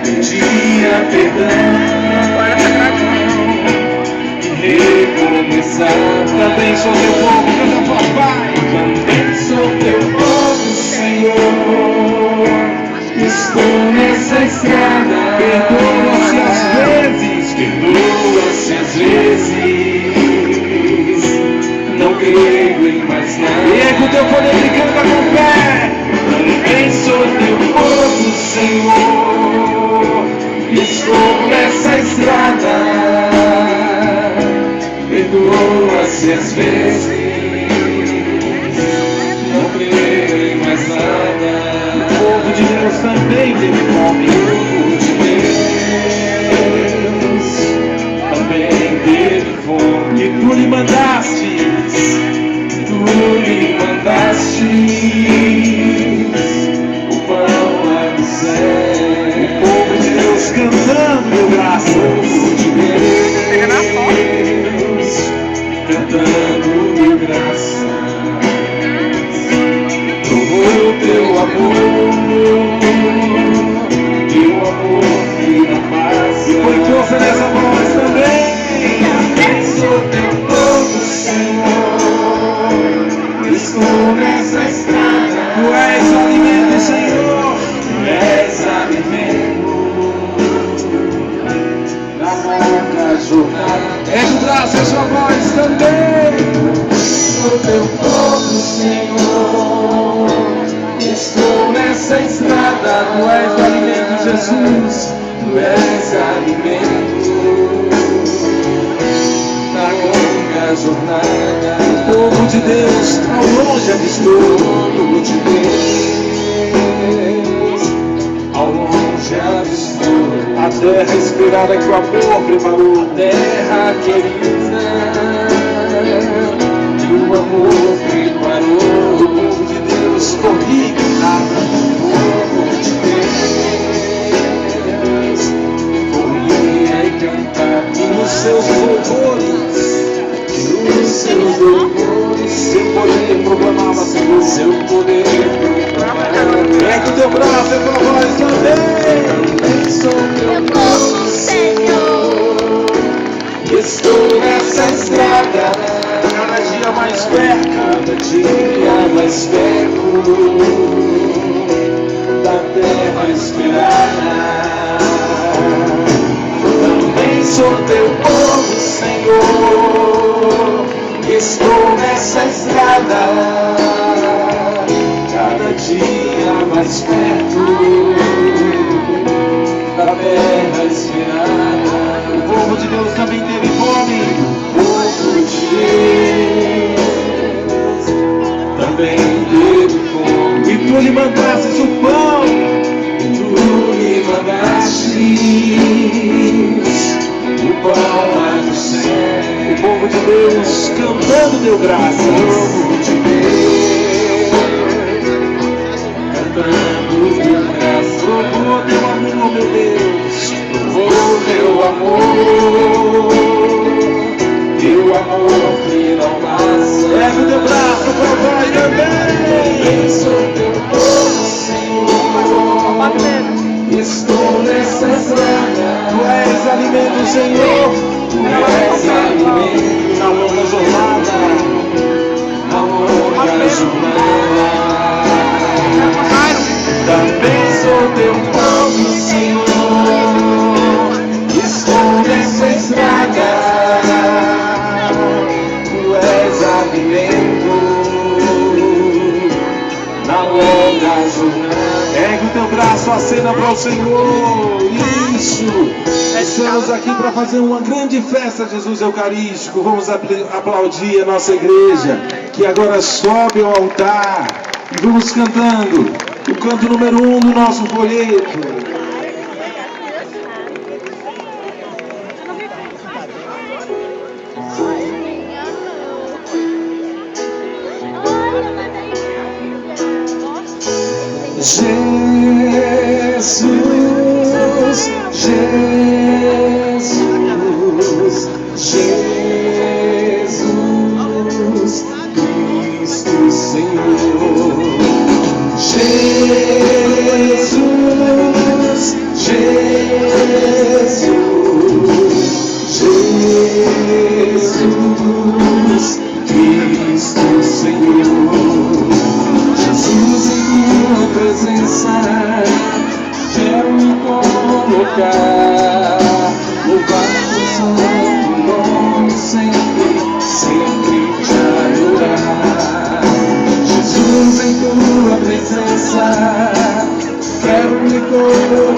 pedia perdão, e recomeçar. Também sou teu povo, canta forte, Pai. Também sou teu povo, Senhor. Estou nessa estrada. Perdoa-se às vezes, perdoa-se às vezes. Não creio em mais nada. Ergue o teu poder e canta com fé. Também sou teu povo, Senhor. Estou nessa estrada. Perdoa-se às vezes. Não creio em mais nada. O povo de Deus também teve fome. O povo de Deus também teve fome. E tu lhe mandastes. Tu lhe mandastes o pão lá do céu. O povo de Deus cantando, meu graças. O povo de Deus cantando mil graças. Provou teu amor que na paz. E põe força nessa voz também. Também sou teu povo, Senhor. Estou nessa estrada. Tu és o alimento, Senhor. Tu és alimento na longa jornada. Ergue o braço e a sua voz também. Sou teu povo, Senhor. Estou nessa estrada. Tu és o alimento, Jesus. Tu és alimento na longa jornada. O povo de Deus ao longe avistou. O povo de Deus ao longe avistou. A terra esperada que o amor preparou. A terra querida que o amor preparou. O povo de Deus corria e cantava. O povo de Deus corria e cantava. E nos seus louvores, Nos seus louvores, seu poder proclamava, Senhor. seu poder proclamava. Ergue o teu braço e a tua voz também. Também sou teu povo, Senhor. Estou nessa estrada. Cada dia mais perto. Cada dia mais perto da terra esperada. Também sou teu povo, Senhor. Estou nessa estrada. Cada dia mais perto da terra esperada. O povo de Deus também teve fome. O povo de Deus também teve fome. E tu lhe mandastes o pão. Tu lhe mandastes o pão lá do céu. O povo de Deus cantando deu graça. O povo de Deus cantando deu graça. Provou teu amor, meu Deus. Provou teu amor que não passa. Ergue o teu braço, papai, também. Também sou teu povo, Senhor. Estou nessa estrada. Tu és alimento, Senhor. Tu és alimento Na longa jornada. na longa jornada. Também sou teu povo, Senhor. Estou nessa estrada. Tu és alimento na longa jornada. Ergue o teu braço, acena para o Senhor. Isso. Estamos aqui para fazer uma grande festa, Jesus Eucarístico. Vamos aplaudir a nossa igreja, que agora sobe ao altar. E vamos cantando o canto número 1 do nosso folheto. Jesus, Jesus, Jesus, Cristo Senhor. Jesus. Jesus Cristo Senhor. Jesus, em tua presença quero me colocar, louvar o santo nome sempre, sempre te adorar. Jesus, em tua presença quero me colocar,